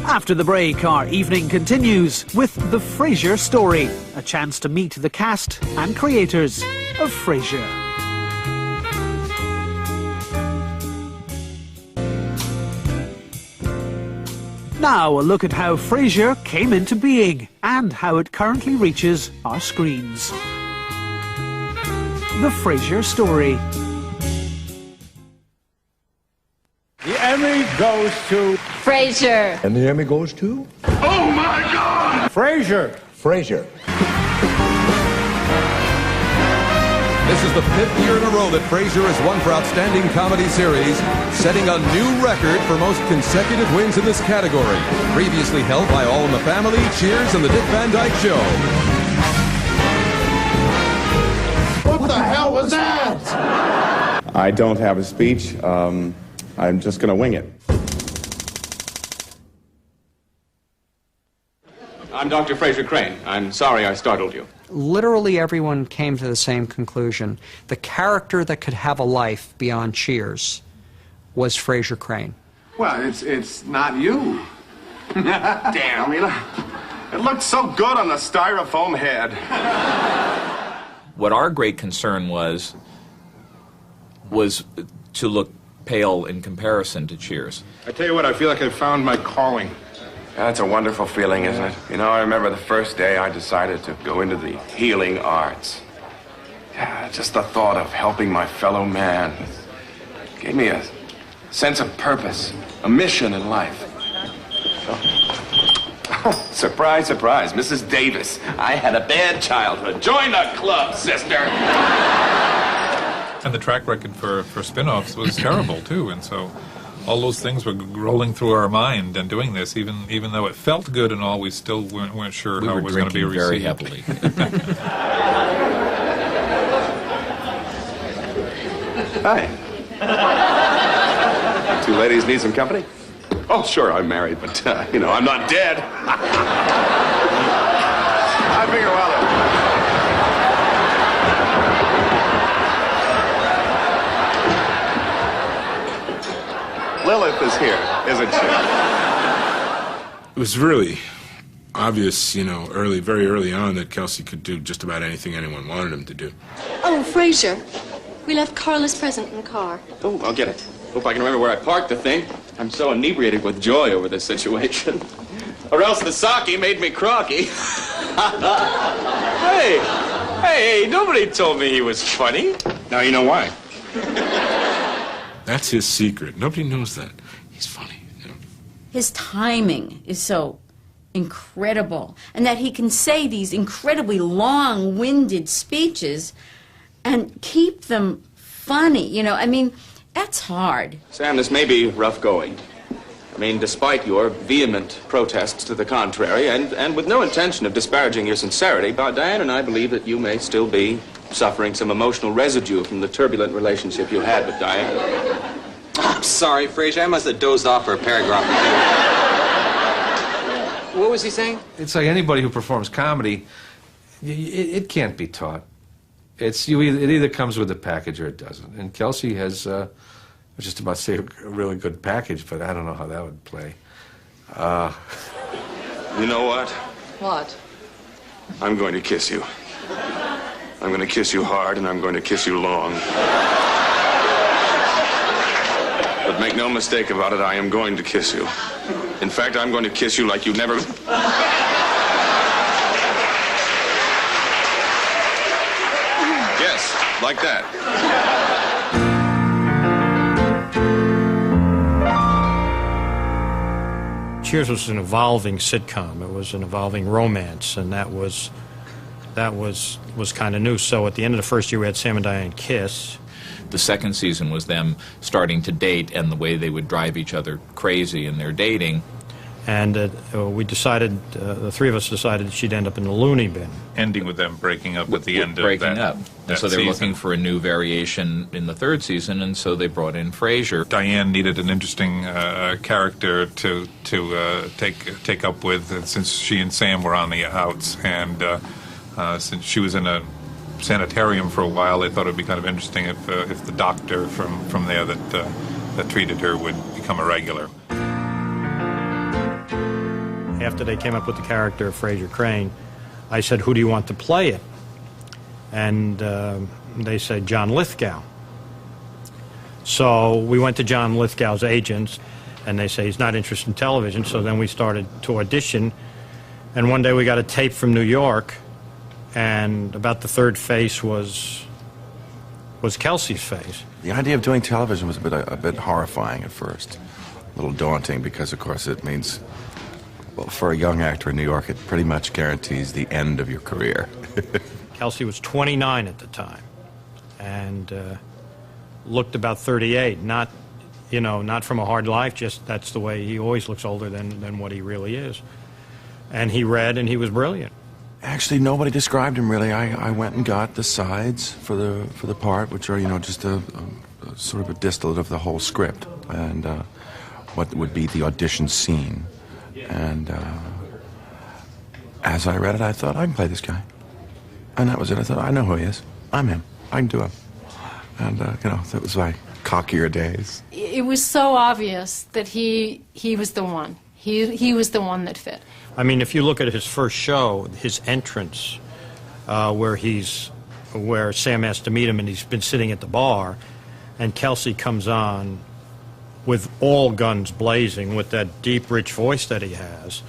After the break, our evening continues with The Frasier Story, a chance to meet the cast and creators of Frasier. Now, a look at how Frasier came into being and how it currently reaches our screens. The Frasier Story. The Emmy goes to... Frasier. And the Emmy goes to... Oh, my God! Frasier. Frasier. This is the 5th year in a row that Frasier has won for Outstanding Comedy Series, setting a new record for most consecutive wins in this category, previously held by All in the Family, Cheers, and The Dick Van Dyke Show. What the hell was that? I don't have a speech. I'm just going to wing it. I'm Dr. Frasier Crane. I'm sorry I startled you. Literally everyone came to the same conclusion. The character that could have a life beyond Cheers was Frasier Crane. Well, it's not you. Damn, it looked so good on the styrofoam head. What our great concern was to look pale in comparison to Cheers. I tell you what, I feel like I found my calling. That's a wonderful feeling, isn't it? You know, I remember the first day I decided to go into the healing arts. Yeah, just the thought of helping my fellow man gave me a sense of purpose, a mission in life. Oh, surprise, surprise, Mrs. Davis. I had a bad childhood. Join the club, sister. And the track record for spin-offs was terrible, too, and so all those things were rolling through our mind and doing this, even though it felt good and all, we still weren't sure how it was going to be received. Very heavily. Hi. Two ladies need some company? Oh, sure, I'm married, but, I'm not dead. I figure, Lilith is here, isn't she? It was really obvious, very early on that Kelsey could do just about anything anyone wanted him to do. Oh, Frasier. We left Carla's present in the car. Oh, I'll get it. Hope I can remember where I parked the thing. I'm so inebriated with joy over this situation. Or else the sake made me crocky. Hey, nobody told me he was funny. Now you know why. That's his secret. Nobody knows that. He's funny. His timing is so incredible, and that he can say these incredibly long-winded speeches and keep them funny. That's hard. Sam, this may be rough going. Despite your vehement protests to the contrary, and with no intention of disparaging your sincerity, but Diane and I believe that you may still be suffering some emotional residue from the turbulent relationship you had with Diane. I'm sorry, Frasier. I must have dozed off for a paragraph. What was he saying? It's like anybody who performs comedy, it can't be taught. It either comes with a package or it doesn't. And Kelsey has, I was just about to say a really good package, but I don't know how that would play. You know what? What? I'm going to kiss you. I'm going to kiss you hard, and I'm going to kiss you long. But make no mistake about it, I am going to kiss you. In fact, I'm going to kiss you like you never... Yes, like that. Cheers was an evolving sitcom. It was an evolving romance, and that was kind of new. So at the end of the first year, we had Sam and Diane kiss. The second season was them starting to date and the way they would drive each other crazy in their dating. And we decided, the three of us decided she'd end up in the loony bin. Ending with them breaking up at the end of breaking up. And so they're season. looking for a new variation in the third season, and so they brought in Frasier. Diane needed an interesting character to take up with, since she and Sam were on the outs, and since she was in a sanitarium for a while, they thought it would be kind of interesting if the doctor from there that treated her would become a regular. after they came up with the character of Frasier Crane, I said, who do you want to play it? And they said, John Lithgow. So we went to John Lithgow's agents, and they say he's not interested in television. So then we started to audition, and one day we got a tape from New York, and about the third face was Kelsey's face. The idea of doing television was a bit horrifying at first, a little daunting, because of course it means, well, for a young actor in New York, it pretty much guarantees the end of your career. Kelsey was 29 at the time, and looked about 38. Not from a hard life, just that's the way he always looks older than what he really is. And he read, and he was brilliant. Actually, nobody described him really. I went and got the sides for the part, which are just a sort of a distillate of the whole script and what would be the audition scene. And as I read it, I thought, I can play this guy. And that was it. I thought, I know who he is. I'm him. I can do him. And that was my cockier days. It was so obvious that he was the one. He was the one that fit. I mean, if you look at his first show, his entrance, where Sam has to meet him, and he's been sitting at the bar, and Kelsey comes on with all guns blazing, with that deep, rich voice that he has,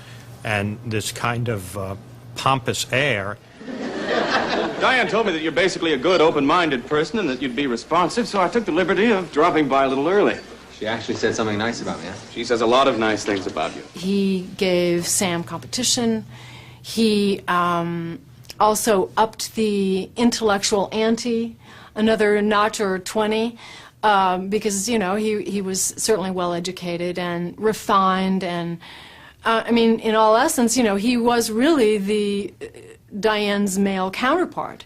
and this kind of pompous air. Diane told me that you're basically a good, open-minded person and that you'd be responsive, so I took the liberty of dropping by a little early. She actually said something nice about me, huh? She says a lot of nice things about you. He gave Sam competition. He also upped the intellectual ante another notch or 20 because, he was certainly well-educated and refined. And, I mean, in all essence, he was really Diane's male counterpart.